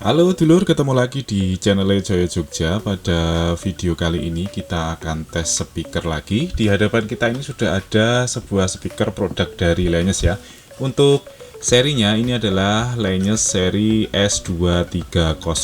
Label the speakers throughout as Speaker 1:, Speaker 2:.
Speaker 1: Halo dulur, ketemu lagi di channel Joyo Jogja. Pada video kali ini kita akan tes speaker lagi. Di hadapan kita ini sudah ada sebuah speaker produk dari Langes ya. Untuk serinya ini adalah Langes seri S230.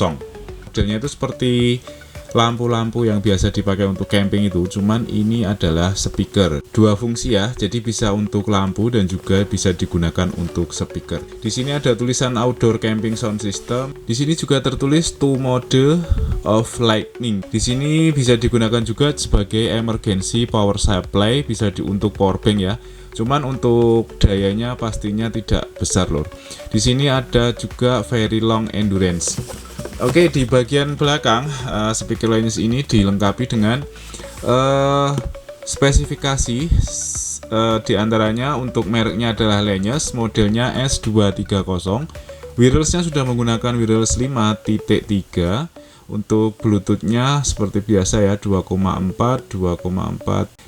Speaker 1: Modelnya itu seperti lampu-lampu yang biasa dipakai untuk camping itu, cuman ini adalah speaker dua fungsi ya, jadi bisa untuk lampu dan juga bisa digunakan untuk speaker. Di sini ada tulisan outdoor camping sound system. Di sini juga tertulis to mode of lightning. Di sini bisa digunakan juga sebagai emergency power supply, bisa untuk power bank ya. Cuman untuk dayanya pastinya tidak besar lor. Di sini ada juga very long endurance. Oke, di bagian belakang speaker Langes ini dilengkapi dengan spesifikasi diantaranya untuk mereknya adalah Langes, modelnya S230. Wirelessnya sudah menggunakan wireless 5.3. Untuk Bluetoothnya seperti biasa ya 2,4.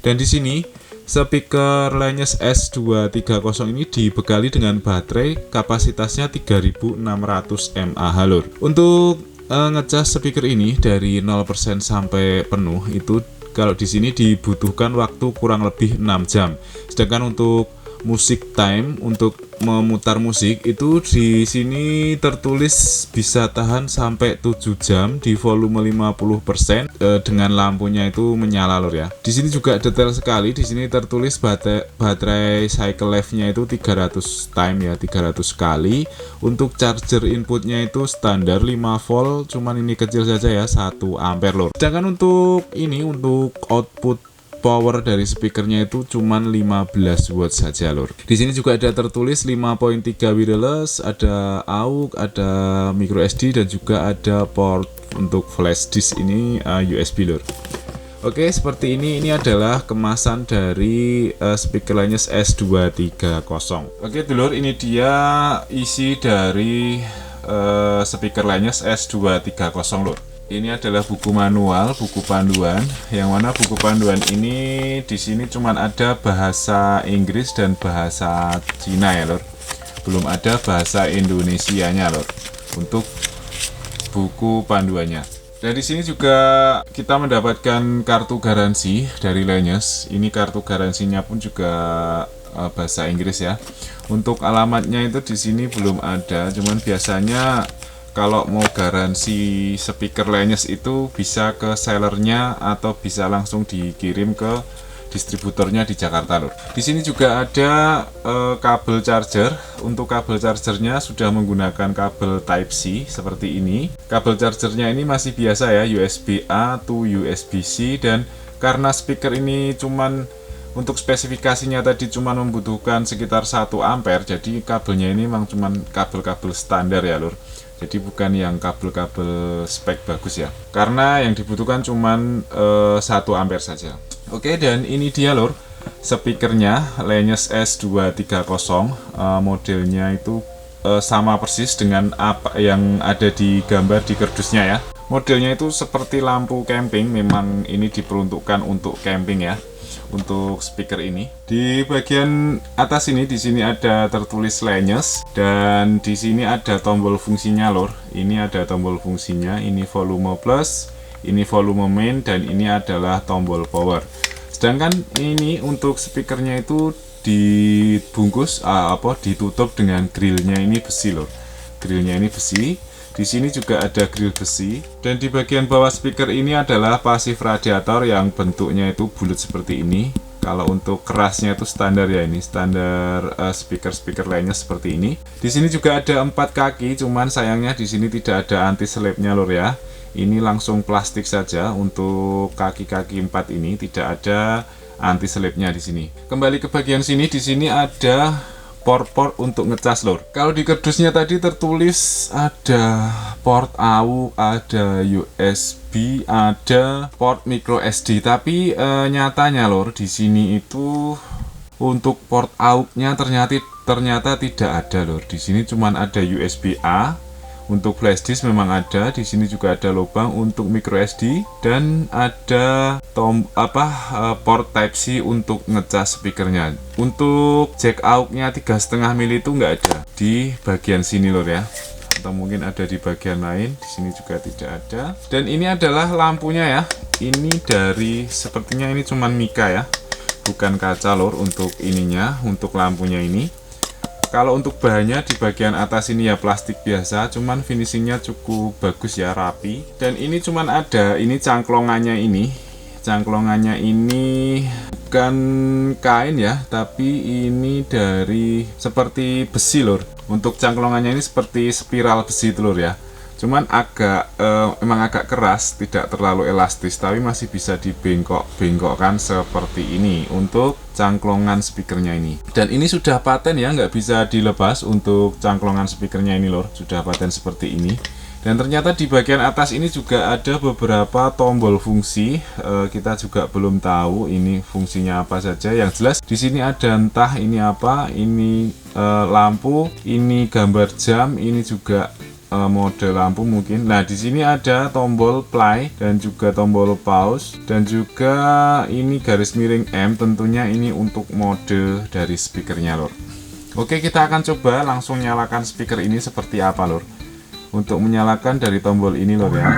Speaker 1: Dan di sini speaker Langes S230 ini dibekali dengan baterai kapasitasnya 3600 mAh lur. Untuk ngecas speaker ini dari 0% sampai penuh itu kalau di sini dibutuhkan waktu kurang lebih 6 jam. Sedangkan untuk music time, untuk memutar musik itu di sini tertulis bisa tahan sampai 7 jam di volume 50% dengan lampunya itu menyala lor ya. Di sini juga detail sekali, di sini tertulis baterai cycle life-nya itu 300 time ya, 300 kali. Untuk charger inputnya itu standar 5 volt, cuman ini kecil saja ya, 1 ampere lor. Sedangkan untuk ini untuk output power dari speakernya itu cuman 15 watt saja lor. Di sini juga ada tertulis 5.3 wireless, ada AUX, ada micro SD dan juga ada port untuk flash disk ini USB lor. Oke, seperti ini adalah kemasan dari speaker Langes S230. Oke dulur, ini dia isi dari speaker Langes S230 lor. Ini adalah buku manual, buku panduan, yang mana buku panduan ini di sini cuman ada bahasa Inggris dan bahasa Cina ya lor. Belum ada bahasa Indonesianya lor untuk buku panduannya. Dan di sini juga kita mendapatkan kartu garansi dari Langes. Ini kartu garansinya pun juga bahasa Inggris ya. Untuk alamatnya itu di sini belum ada, cuman biasanya kalau mau garansi speaker Langes itu bisa ke sellernya atau bisa langsung dikirim ke distributornya di Jakarta lor. Di sini juga ada kabel charger. Untuk kabel chargernya sudah menggunakan kabel Type C seperti ini. Kabel chargernya ini masih biasa ya, USB A to USB C, dan karena speaker ini cuman untuk spesifikasinya tadi cuma membutuhkan sekitar 1 ampere, jadi kabelnya ini memang cuman kabel-kabel standar ya lur. Jadi bukan yang kabel-kabel spek bagus ya, karena yang dibutuhkan cuman 1 ampere saja. Oke, dan ini dia lur speakernya Langes S230. Modelnya itu sama persis dengan apa yang ada di gambar di kardusnya ya. Modelnya itu seperti lampu camping, memang ini diperuntukkan untuk camping ya. Untuk speaker ini di bagian atas ini, di sini ada tertulis Langes, dan di sini ada tombol fungsinya lor. Ini ada tombol fungsinya, ini volume plus, ini volume main, dan ini adalah tombol power. Sedangkan ini untuk speakernya itu dibungkus ditutup dengan grillnya ini besi lor. Grillnya ini besi. Di sini juga ada grill besi, dan di bagian bawah speaker ini adalah pasif radiator yang bentuknya itu bulat seperti ini. Kalau untuk kerasnya itu standar ya, ini standar speaker Langes seperti ini. Di sini juga ada 4 kaki, cuman sayangnya di sini tidak ada anti selipnya lor ya. Ini langsung plastik saja untuk kaki-kaki 4 ini, tidak ada anti selipnya di sini. Kembali ke bagian sini, di sini ada port untuk ngecas lor. Kalau di kardusnya tadi tertulis ada port AUX, ada USB, ada port micro SD, tapi nyatanya lor di sini itu untuk port AUX-nya ternyata tidak ada lor. Di sini cuma ada USB A. Untuk flash disk memang ada, di sini juga ada lubang untuk micro SD, dan ada port Type C untuk ngecas speakernya. Untuk jack AUX-nya 3,5 mili itu nggak ada di bagian sini lor ya. atau mungkin ada di bagian lain. Di sini juga tidak ada. Dan ini adalah lampunya ya. Ini dari, sepertinya ini cuman mika ya, bukan kaca lor untuk ininya, untuk lampunya ini. Kalau untuk bahannya di bagian atas ini ya plastik biasa, cuman finishingnya cukup bagus ya, rapi. Dan ini cuman ada, ini cangklongannya ini. Cangklongannya ini bukan kain ya, tapi ini dari seperti besi lor. Untuk cangklongannya ini seperti spiral besi telur ya. Cuman agak emang agak keras, tidak terlalu elastis, tapi masih bisa dibengkok-bengkokkan seperti ini untuk cangklongan speakernya ini. Dan ini sudah paten ya, nggak bisa dilepas untuk cangklongan speakernya ini lor, sudah paten seperti ini. Dan ternyata di bagian atas ini juga ada beberapa tombol fungsi. Kita juga belum tahu ini fungsinya apa saja. Yang jelas di sini ada entah ini apa, ini lampu, ini gambar jam, ini juga mode lampu mungkin. Nah, di sini ada tombol play dan juga tombol pause dan juga ini garis miring M, tentunya ini untuk mode dari speakernya lor. Oke, kita akan coba langsung nyalakan speaker ini seperti apa lor. Untuk menyalakan dari tombol ini lor ya.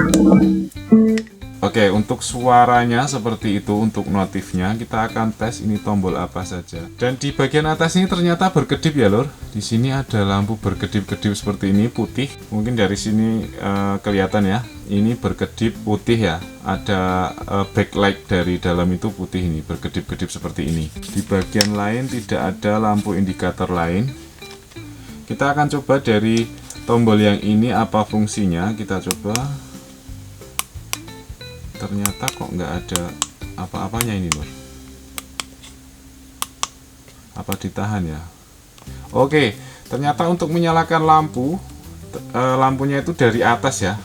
Speaker 1: Oke, untuk suaranya seperti itu, untuk notifnya kita akan tes ini tombol apa saja. Dan di bagian atas ini ternyata berkedip ya lor. Di sini ada lampu berkedip-kedip seperti ini, putih. Mungkin dari sini kelihatan ya. Ini berkedip putih ya. Ada backlight dari dalam itu putih, ini berkedip-kedip seperti ini. Di bagian lain tidak ada lampu indikator lain. Kita akan coba dari tombol yang ini apa fungsinya, kita coba. Ternyata kok nggak ada apa-apanya ini lor. Apa ditahan ya? Oke, ternyata untuk menyalakan lampu, lampunya itu dari atas ya,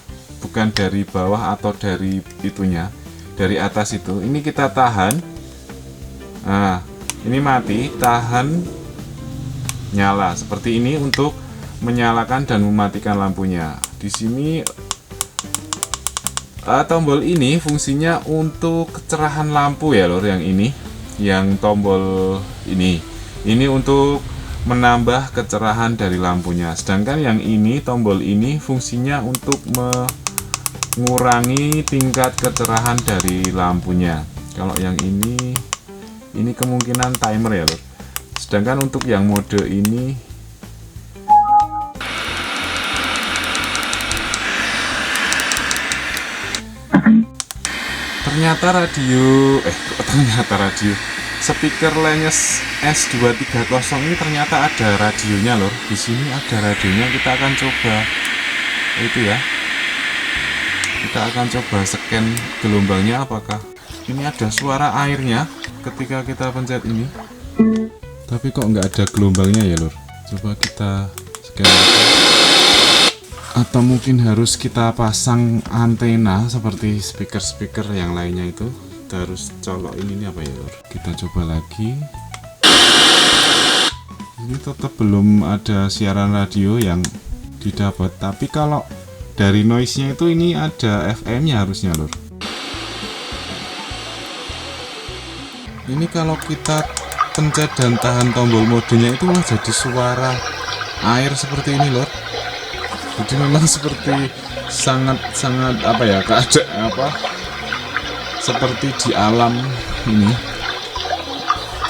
Speaker 1: bukan dari bawah atau dari itunya, dari atas itu. Ini kita tahan. Nah, ini mati, tahan, nyala seperti ini untuk menyalakan dan mematikan lampunya. Di sini tombol ini fungsinya untuk kecerahan lampu ya lor, yang ini, yang tombol ini untuk menambah kecerahan dari lampunya. Sedangkan yang ini, tombol ini fungsinya untuk mengurangi tingkat kecerahan dari lampunya. Kalau yang ini kemungkinan timer ya lor. Sedangkan untuk yang mode ini ternyata radio speaker Langes S230 ini ternyata ada radionya lor. Di sini ada radionya, kita akan coba itu ya. Kita akan coba scan gelombangnya apakah ini ada suara airnya ketika kita pencet ini. Tapi kok nggak ada gelombangnya ya lor. Coba kita scan lagi. Atau mungkin harus kita pasang antena seperti speaker-speaker yang lainnya itu. Kita harus colok ini apa ya lor. Kita coba lagi. Ini tetap belum ada siaran radio yang didapat. Tapi kalau dari noise-nya itu ini ada FM-nya harusnya lor. Ini kalau kita pencet dan tahan tombol modenya itu malah jadi suara air seperti ini lor. Jadi memang seperti sangat apa ya, keadaan apa seperti di alam ini.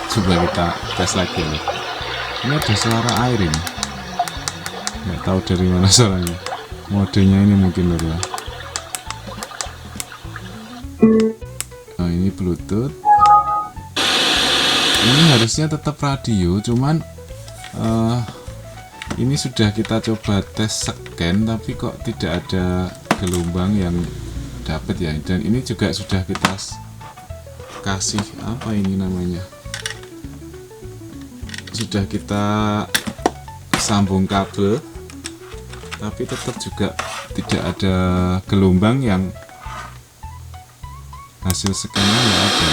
Speaker 1: Coba kita tes lagi lor. Ini ada suara air ini. Nggak tahu dari mana suaranya. Modenya ini mungkin lor ya. Nah, ini Bluetooth. Ini harusnya tetap radio, cuman ini sudah kita coba tes scan, tapi kok tidak ada gelombang yang dapat ya. Dan ini juga sudah kita kasih apa ini namanya, sudah kita sambung kabel, tapi tetap juga tidak ada gelombang yang hasil scan-nya nggak ada.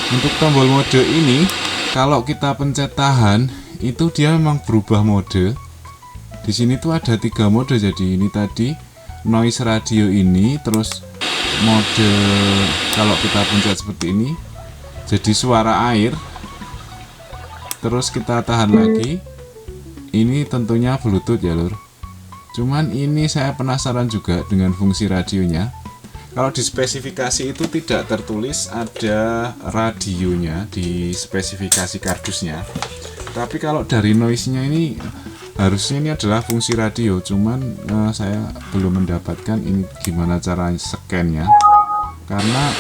Speaker 1: Untuk tombol mode ini, kalau kita pencet tahan, itu dia memang berubah mode. Di sini tuh ada 3 mode, jadi ini tadi noise radio ini, terus mode kalau kita pencet seperti ini jadi suara air, terus kita tahan lagi. Ini tentunya Bluetooth ya lur. Cuman ini saya penasaran juga dengan fungsi radionya. Kalau di spesifikasi itu tidak tertulis ada radionya di spesifikasi kardusnya. Tapi kalau dari noise-nya ini harusnya ini adalah fungsi radio. Cuman saya belum mendapatkan ini gimana cara scan-nya. Karena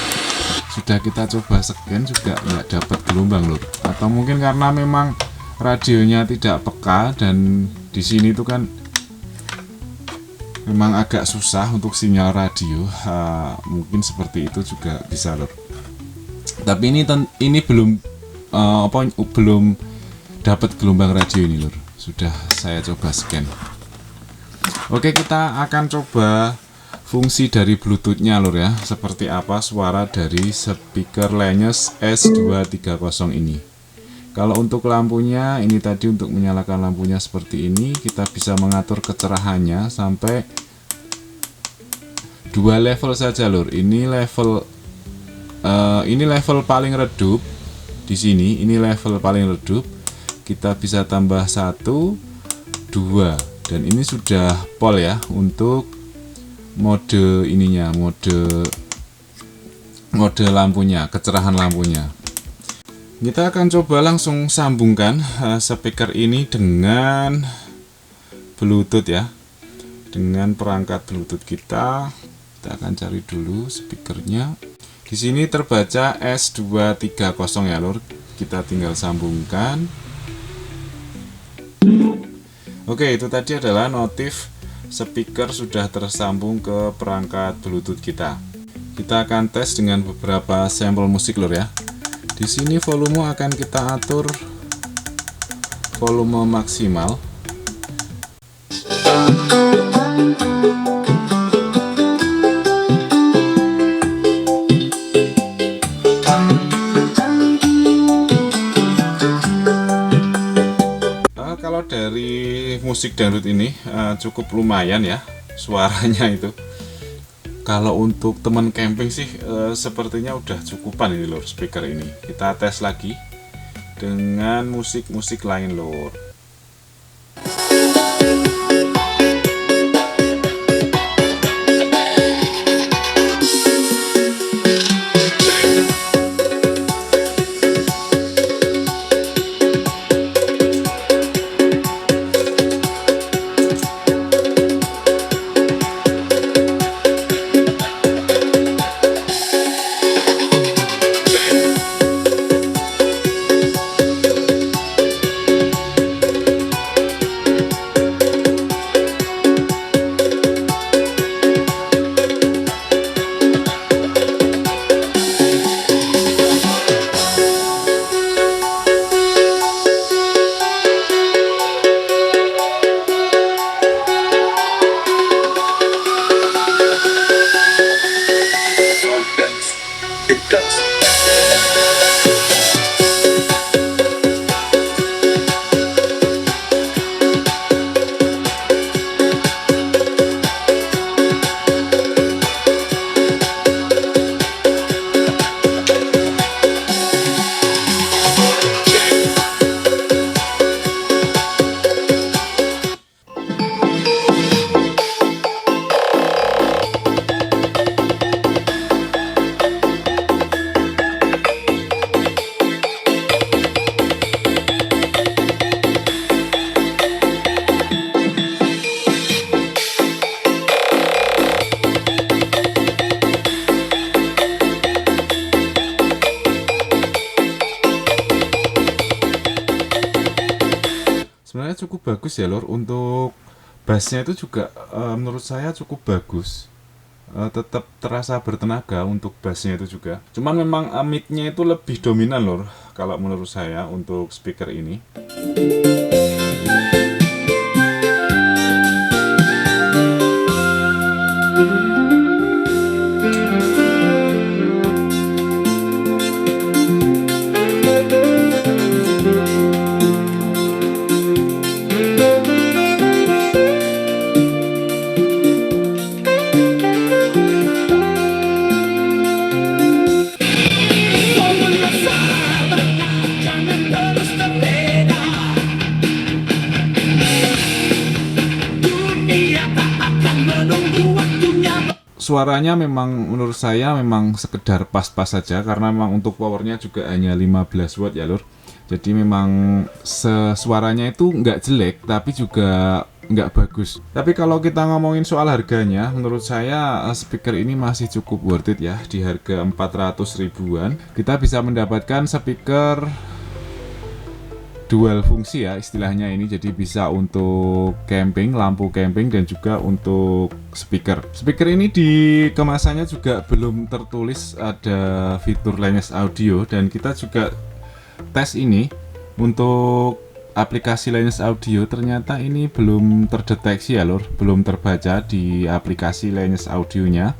Speaker 1: sudah kita coba scan juga nggak dapat gelombang lur. Atau mungkin karena memang radionya tidak peka dan di sini tuh kan memang agak susah untuk sinyal radio, mungkin seperti itu juga bisa lur. Tapi ini belum belum dapat gelombang radio ini lur. Sudah saya coba scan. Oke, kita akan coba fungsi dari Bluetooth-nya lur ya. Seperti apa suara dari speaker Lanyosh S230 ini. Kalau untuk lampunya ini tadi, untuk menyalakan lampunya seperti ini, kita bisa mengatur kecerahannya sampai 2 level saja lur. Ini level paling redup di sini. Ini level paling redup. Kita bisa tambah 1, 2, dan ini sudah pol ya untuk mode ininya, mode lampunya, kecerahan lampunya. Kita akan coba langsung sambungkan speaker ini dengan Bluetooth ya, dengan perangkat Bluetooth kita. Kita akan cari dulu speakernya. Di sini terbaca S230 ya lur. Kita tinggal sambungkan. Oke, itu tadi adalah notif speaker sudah tersambung ke perangkat Bluetooth kita. Kita akan tes dengan beberapa sampel musik lur ya. Di sini volume akan kita atur volume maksimal. Kalau dari musik dangdut ini cukup lumayan ya suaranya itu. Kalau untuk teman camping sih sepertinya udah cukupan ini lur speaker ini. Kita tes lagi dengan musik-musik lain lur. Sebenarnya cukup bagus ya lor. Untuk bassnya itu juga menurut saya cukup bagus, tetap terasa bertenaga untuk bassnya itu juga. Cuman memang mic-nya itu lebih dominan lor kalau menurut saya untuk speaker ini. suaranya memang menurut saya memang sekedar pas-pas saja, karena memang untuk powernya juga hanya 15 watt ya lur. Jadi memang suaranya itu nggak jelek tapi juga nggak bagus. Tapi kalau kita ngomongin soal harganya, menurut saya speaker ini masih cukup worth it ya. Di harga 400 ribuan kita bisa mendapatkan speaker dual fungsi ya istilahnya ini. Jadi bisa untuk camping, lampu camping, dan juga untuk speaker. Speaker ini di kemasannya juga belum tertulis ada fitur Lineage Audio, dan kita juga tes ini untuk aplikasi Lineage Audio, ternyata ini belum terdeteksi ya lur, belum terbaca di aplikasi Lineage Audionya.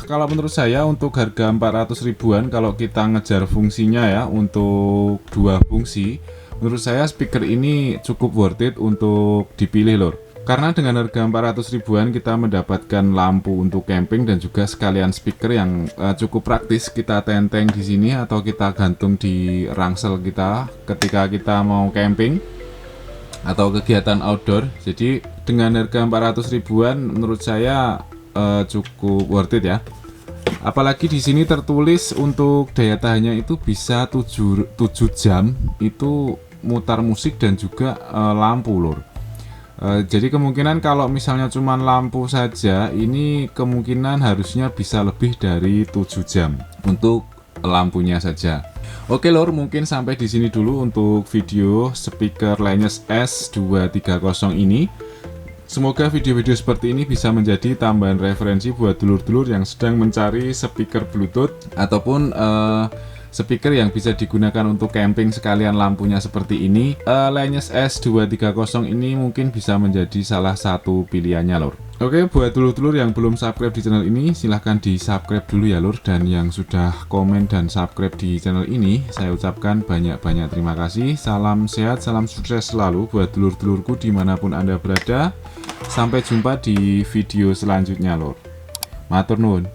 Speaker 1: Kalau menurut saya untuk harga 400 ribuan, kalau kita ngejar fungsinya ya untuk dua fungsi, menurut saya speaker ini cukup worth it untuk dipilih lor. Karena dengan harga 400 ribuan kita mendapatkan lampu untuk camping dan juga sekalian speaker yang cukup praktis kita tenteng di sini atau kita gantung di rangsel kita ketika kita mau camping atau kegiatan outdoor. Jadi dengan harga 400 ribuan menurut saya cukup worth it ya. Apalagi di sini tertulis untuk daya tahannya itu bisa 7 jam itu mutar musik dan juga lampu lur. Jadi kemungkinan kalau misalnya cuma lampu saja, ini kemungkinan harusnya bisa lebih dari 7 jam untuk lampunya saja. Oke lor, mungkin sampai di sini dulu untuk video speaker Lineage S230 ini. Semoga video-video seperti ini bisa menjadi tambahan referensi buat dulur-dulur yang sedang mencari speaker Bluetooth ataupun speaker yang bisa digunakan untuk camping sekalian lampunya seperti ini. Lineage S230 ini mungkin bisa menjadi salah satu pilihannya lor. Oke, buat dulur-dulur yang belum subscribe di channel ini, silahkan di subscribe dulu ya lor. Dan yang sudah komen dan subscribe di channel ini, saya ucapkan banyak-banyak terima kasih. Salam sehat, salam sukses selalu buat dulur-dulurku dimanapun Anda berada. Sampai jumpa di video selanjutnya lor. Matur nuwun.